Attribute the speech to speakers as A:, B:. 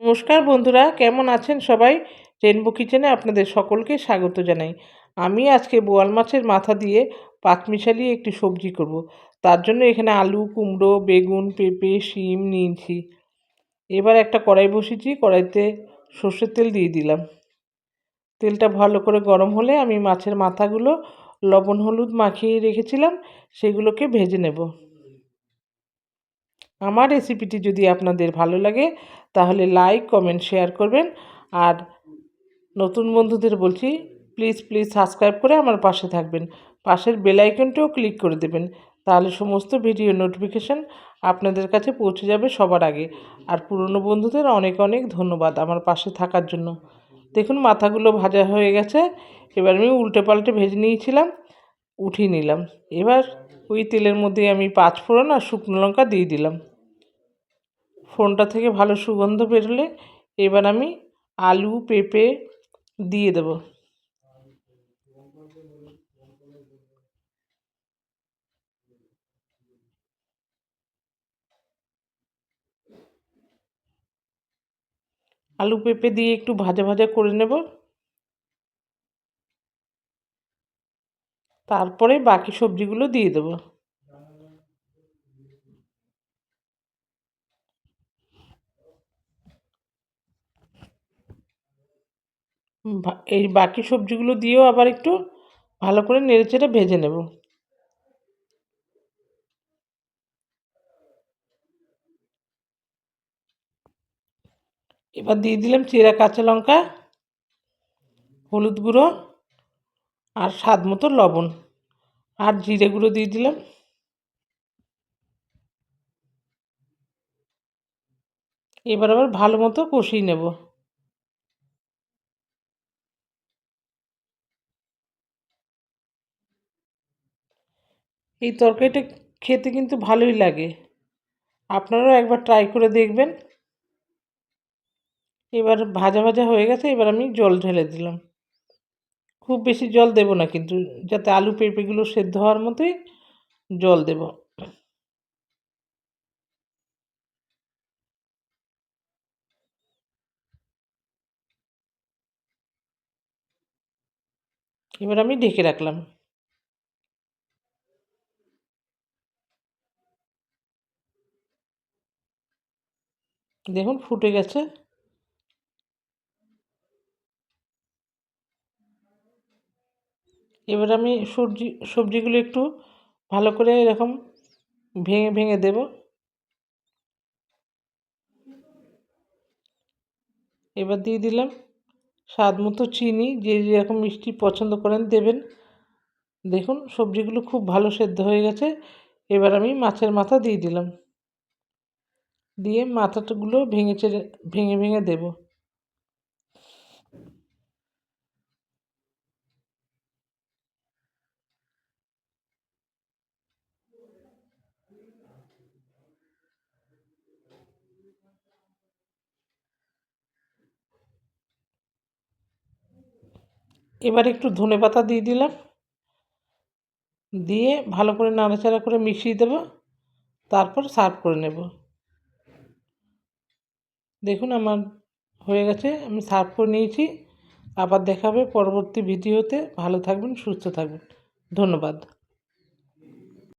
A: নমস্কার বন্ধুরা, কেমন আছেন সবাই? রেনবো কিচেনে আপনাদের সকলকে স্বাগত জানাই। আমি আজকে বোয়াল মাছের মাথা দিয়ে পাঁচমিশালি একটি সবজি করব। তার জন্য এখানে আলু, কুমড়ো, বেগুন, পেঁপে, শিম নিয়েছি। এবার একটা কড়াই বসিয়েছি, কড়াইতে সর্ষের তেল দিয়ে দিলাম। তেলটা ভালো করে গরম হলে আমি মাছের মাথাগুলো লবণ হলুদ মাখিয়ে রেখেছিলাম, সেগুলোকে ভেজে নেব। আমার রেসিপিটি যদি আপনাদের ভালো লাগে তাহলে লাইক কমেন্ট শেয়ার করবেন। আর নতুন বন্ধুদের বলছি, প্লিজ প্লিজ সাবস্ক্রাইব করে আমার পাশে থাকবেন। পাশের বেল আইকনটাও ক্লিক করে দেবেন, তাহলে সমস্ত ভিডিও নোটিফিকেশান আপনাদের কাছে পৌঁছে যাবে সবার আগে। আর পুরনো বন্ধুদের অনেক অনেক ধন্যবাদ আমার পাশে থাকার জন্য। দেখুন মাথাগুলো ভাজা হয়ে গেছে। এবার আমি উল্টে পাল্টে ভেজে নিয়েছিলাম, উঠিয়ে নিলাম। এবার ওই তেলের মধ্যে আমি পাঁচফোড়ন আর শুকনো লঙ্কা দিয়ে দিলাম। ফোড়নটা থেকে ভালো সুগন্ধ বেরোলে এবার আমি আলু পেঁপে দিয়ে দেব। আলু পেঁপে দিয়ে একটু ভাজা ভাজা করে নেব। তারপরে বাকি সবজিগুলো দিয়ে দেব। এই বাকি সবজিগুলো দিয়েও আবার একটু ভালো করে নেড়েচেড়ে ভেজে নেব। এবার দিয়ে দিলাম চেরা কাঁচা লঙ্কা, হলুদ গুঁড়ো আর স্বাদ মতো লবণ, আর জিরে গুঁড়ো দিয়ে দিলাম। এবার আবার ভালো মতো কষিয়ে নেব। এই তরকারিটা খেতে কিন্তু ভালোই লাগে, আপনারাও একবার ট্রাই করে দেখবেন। এবার ভাজা ভাজা হয়ে গেছে, এবার আমি জল ঢেলে দিলাম। খুব বেশি জল দেব না কিন্তু, যাতে আলু পেঁপেগুলো সেদ্ধ হওয়ার মতোই জল দেব। এবার আমি ঢেকে রাখলাম। দেখুন ফুটে গেছে। এবার আমি সবজিগুলো একটু ভালো করে এরকম ভেঙে ভেঙে দেব। এবার দিয়ে দিলাম স্বাদ মতো চিনি, যে যেরকম মিষ্টি পছন্দ করেন দেবেন। দেখুন সবজিগুলো খুব ভালো সেদ্ধ হয়ে গেছে। এবার আমি মাছের মাথা দিয়ে দিলাম, দিয়ে মাথাটাগুলো ভেঙে ভেঙে দেব। এবার একটু ধনেপাতা দিয়ে দিলাম, দিয়ে ভালো করে নাড়াচাড়া করে মিশিয়ে দেব। তারপর সার্ভ করে নেব। দেখুন আমার হয়ে গেছে, আমি সার্ভ করে নিয়েছি। আবার দেখা হবে পরবর্তী ভিডিওতে। ভালো থাকবেন, সুস্থ থাকবেন। ধন্যবাদ।